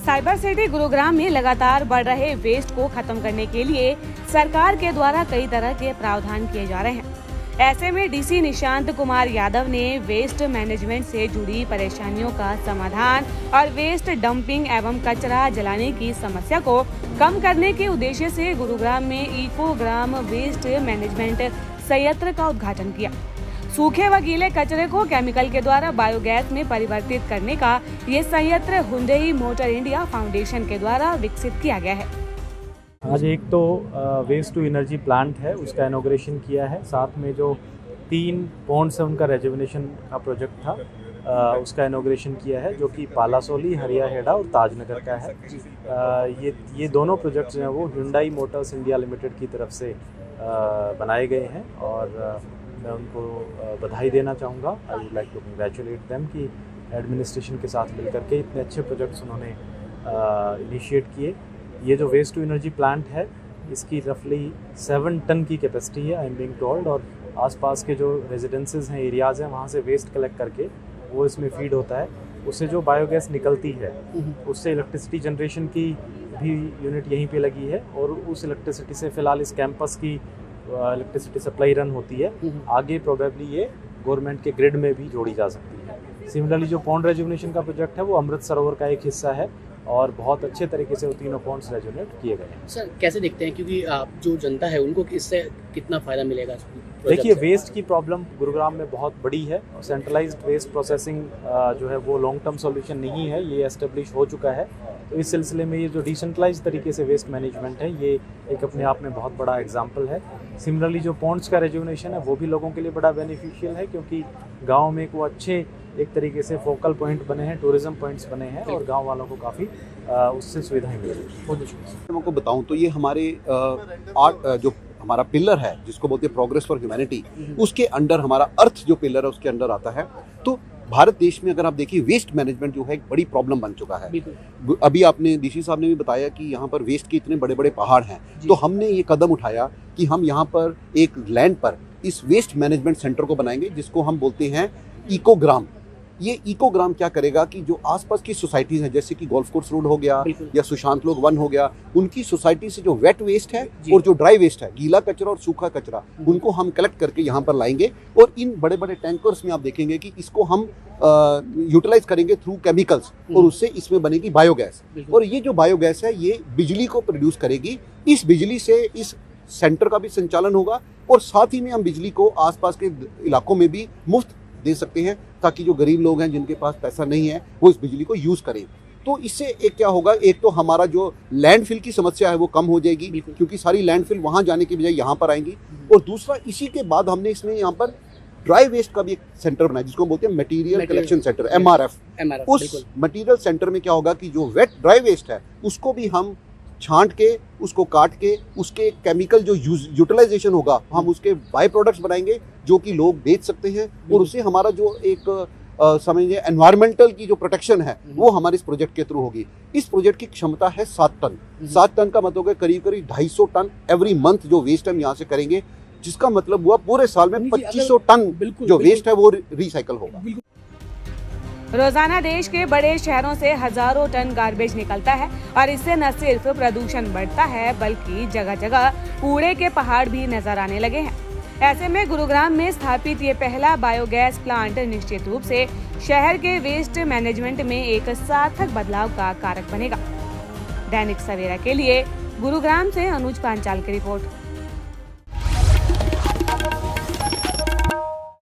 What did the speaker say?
Cyber city Gurugram में लगातार बढ़ रहे वेस्ट को खत्म करने के लिए सरकार के द्वारा कई तरह के प्रावधान किए जा रहे हैं। ऐसे में डीसी निशांत कुमार यादव ने वेस्ट मैनेजमेंट से जुड़ी परेशानियों का समाधान और वेस्ट डंपिंग एवं कचरा जलाने की समस्या को कम करने के उद्देश्य से गुरुग्राम में इको ग्राम वेस्ट मैनेजमेंट संयंत्र का उद्घाटन किया। सूखे व गीले कचरे को केमिकल के द्वारा बायोगैस में परिवर्तित करने का ये संयंत्र हुंडई मोटर इंडिया फाउंडेशन के द्वारा विकसित किया गया है। आज एक तो वेस्ट टू एनर्जी प्लांट है, उसका इनॉग्रेशन किया है। साथ में जो 3 पॉन्ड्स है उनका रेजुविनेशन का प्रोजेक्ट था, उसका इनॉग्रेशन किया है, जो कि पालासोली, हरिया हेड़ा और ताजनगर का है। ये दोनों प्रोजेक्ट्स हैं वो हुंडई मोटर्स इंडिया लिमिटेड की तरफ से बनाए गए हैं और मैं उनको बधाई देना चाहूँगा। I would like to congratulate them कि एडमिनिस्ट्रेशन के साथ मिलकर के इतने अच्छे प्रोजेक्ट्स उन्होंने इनिशिएट किए। ये जो वेस्ट टू एनर्जी प्लांट है इसकी रफली 7 टन की कैपेसिटी है, आई एम बीइंग टोल्ड, और आसपास के जो रेजिडेंसेस हैं, एरियाज़ हैं, वहाँ से वेस्ट कलेक्ट करके वो इसमें फीड होता है। उससे जो बायोगैस निकलती है उससे इलेक्ट्रिसिटी जनरेशन की भी यूनिट यहीं पे लगी है और उस इलेक्ट्रिसिटी से फ़िलहाल इस कैंपस की इलेक्ट्रिसिटी सप्लाई रन होती है। आगे प्रोबेबली ये गवर्नमेंट के ग्रिड में भी जोड़ी जा सकती है। सिमिलरली जो पॉन्ड रेजुविनेशन का प्रोजेक्ट है वो अमृत सरोवर का एक हिस्सा है और बहुत अच्छे तरीके से वो तीनों पॉन्ड्स रेजुविनेट किए गए हैं। सर कैसे देखते हैं, क्योंकि जो जनता है उनको इससे कितना फ़ायदा मिलेगा? देखिए, वेस्ट की प्रॉब्लम गुरुग्राम में बहुत बड़ी है और सेंट्रलाइज्ड वेस्ट प्रोसेसिंग जो है वो लॉन्ग टर्म सॉल्यूशन नहीं है, ये एस्टेब्लिश हो चुका है। तो इस सिलसिले में ये जो डिसेंट्रलाइज्ड तरीके से वेस्ट मैनेजमेंट है ये एक अपने आप में बहुत बड़ा एग्जाम्पल है। सिमिलरली जो पॉन्ड्स का रेजुविनेशन है वो भी लोगों के लिए बड़ा बेनिफिशियल है, क्योंकि गाँव में वो अच्छे एक तरीके से फोकल पॉइंट बने हैं, टूरिज्म पॉइंट्स बने हैं और गांव वालों को काफ़ी उससे सुविधाएं मिल रही हैं। मैं आपको बताऊं तो ये हमारे जो हमारा पिलर है जिसको बोलते हैं प्रोग्रेस फॉर ह्यूमैनिटी, उसके अंडर हमारा अर्थ जो पिलर है उसके अंडर आता है। तो भारत देश में अगर आप देखिए वेस्ट मैनेजमेंट जो है एक बड़ी प्रॉब्लम बन चुका है। अभी आपने डीसी साहब ने भी बताया कि यहाँ पर वेस्ट के इतने बड़े बड़े पहाड़ हैं, तो हमने ये कदम उठाया कि हम यहाँ पर एक लैंड पर इस वेस्ट मैनेजमेंट सेंटर को बनाएंगे जिसको हम बोलते हैं इको ग्राम। ये इको ग्राम क्या करेगा कि जो आसपास की सोसाइटीज हैं, जैसे कि गोल्फ कोर्स रोड हो गया या सुशांत लोक 1 हो गया, उनकी सोसाइटी से जो वेट वेस्ट है और जो ड्राई वेस्ट है, गीला कचरा और सूखा कचरा, उनको हम कलेक्ट करके यहाँ पर लाएंगे और इन बड़े बड़े टैंकर्स में आप देखेंगे कि इसको हम यूटिलाइज करेंगे थ्रू केमिकल्स और उससे इसमें बनेगी बायोगैस। और ये जो बायोगैस है ये बिजली को प्रोड्यूस करेगी। इस बिजली से इस सेंटर का भी संचालन होगा और साथ ही में हम बिजली को आसपास के इलाकों में भी मुफ्त दे सकते हैं, ताकि जो गरीब लोग हैं जिनके पास पैसा नहीं है वो इस बिजली को यूज़ करें। तो इससे एक क्या होगा, एक तो हमारा जो लैंडफिल की समस्या है वो कम हो जाएगी, क्योंकि सारी लैंडफिल वहाँ जाने की बजाय यहाँ पर आएंगी। और दूसरा, इसी के बाद हमने इसमें यहाँ पर ड्राई वेस्ट का भी एक सेंटर बनाया जिसको बोलते हैं मटेरियल कलेक्शन सेंटर, MRF। उस मटेरियल सेंटर में क्या होगा कि जो वेट ड्राई वेस्ट है उसको भी हम छांट के, उसको काट के, उसके केमिकल जो यूटिलाइजेशन होगा हम उसके बाय प्रोडक्ट्स बनाएंगे जो कि लोग बेच सकते हैं और उससे हमारा जो एक समझिए एनवायरमेंटल की जो प्रोटेक्शन है वो हमारे इस प्रोजेक्ट के थ्रू होगी। इस प्रोजेक्ट की क्षमता है 7 टन। 7 टन का मतलब है करीब 250 टन एवरी मंथ जो वेस्ट हम यहाँ से करेंगे, जिसका मतलब हुआ पूरे साल में 2500 टन जो वेस्ट है वो रिसाइकल होगा। रोजाना देश के बड़े शहरों से हजारों टन गार्बेज निकलता है और इससे न सिर्फ प्रदूषण बढ़ता है बल्कि जगह जगह कूड़े के पहाड़ भी नजर आने लगे हैं। ऐसे में गुरुग्राम में स्थापित ये पहला बायोगैस प्लांट निश्चित रूप से शहर के वेस्ट मैनेजमेंट में एक सार्थक बदलाव का कारक बनेगा। दैनिक सवेरा के लिए गुरुग्राम से अनुज पांचाल की रिपोर्ट।